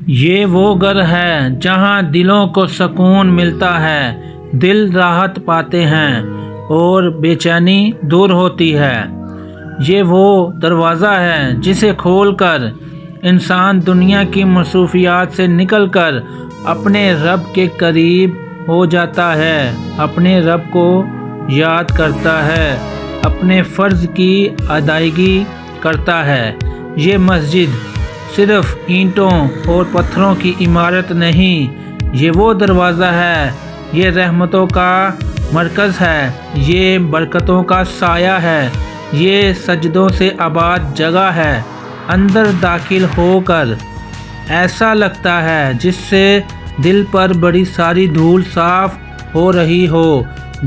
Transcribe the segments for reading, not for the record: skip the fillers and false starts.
یہ وہ گھر ہے جہاں دلوں کو سکون ملتا ہے، دل راحت پاتے ہیں اور بے چینی دور ہوتی ہے۔ یہ وہ دروازہ ہے جسے کھول کر انسان دنیا کی مصروفیات سے نکل کر اپنے رب کے قریب ہو جاتا ہے، اپنے رب کو یاد کرتا ہے، اپنے فرض کی ادائیگی کرتا ہے۔ یہ مسجد صرف اینٹوں اور پتھروں کی عمارت نہیں، یہ وہ دروازہ ہے، یہ رحمتوں کا مرکز ہے، یہ برکتوں کا سایہ ہے، یہ سجدوں سے آباد جگہ ہے۔ اندر داخل ہو کر ایسا لگتا ہے جس سے دل پر بڑی ساری دھول صاف ہو رہی ہو،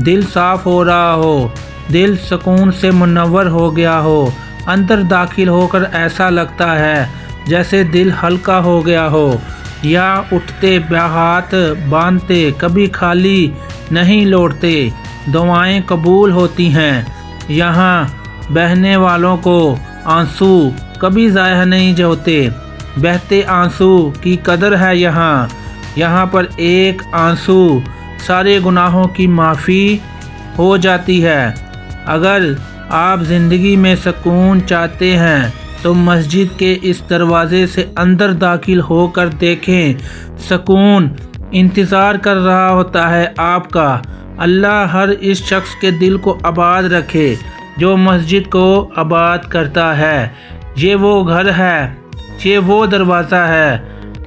دل صاف ہو رہا ہو، دل سکون سے منور ہو گیا ہو۔ اندر داخل ہو کر ایسا لگتا ہے جیسے دل ہلکا ہو گیا ہو، یا اٹھتے ہاتھ باندھتے کبھی خالی نہیں لوٹتے، دعائیں قبول ہوتی ہیں۔ یہاں بہنے والوں کو آنسو کبھی ضائع نہیں ہوتے، بہتے آنسو کی قدر ہے یہاں پر ایک آنسو سارے گناہوں کی معافی ہو جاتی ہے۔ اگر آپ زندگی میں سکون چاہتے ہیں تو مسجد کے اس دروازے سے اندر داخل ہو کر دیکھیں، سکون انتظار کر رہا ہوتا ہے آپ کا۔ اللہ ہر اس شخص کے دل کو آباد رکھے جو مسجد کو آباد کرتا ہے۔ یہ وہ گھر ہے، یہ وہ دروازہ ہے،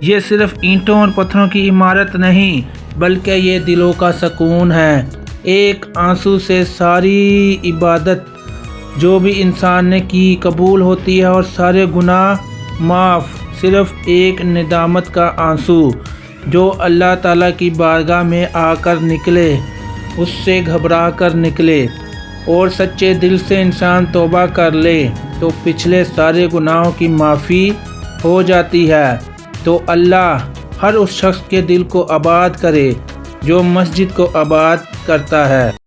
یہ صرف اینٹوں اور پتھروں کی عمارت نہیں بلکہ یہ دلوں کا سکون ہے۔ ایک آنسو سے ساری عبادت جو بھی انسان نے کی قبول ہوتی ہے اور سارے گناہ معاف۔ صرف ایک ندامت کا آنسو جو اللہ تعالیٰ کی بارگاہ میں آ کر نکلے، اس سے گھبرا کر نکلے اور سچے دل سے انسان توبہ کر لے تو پچھلے سارے گناہوں کی معافی ہو جاتی ہے۔ تو اللہ ہر اس شخص کے دل کو آباد کرے جو مسجد کو آباد کرتا ہے۔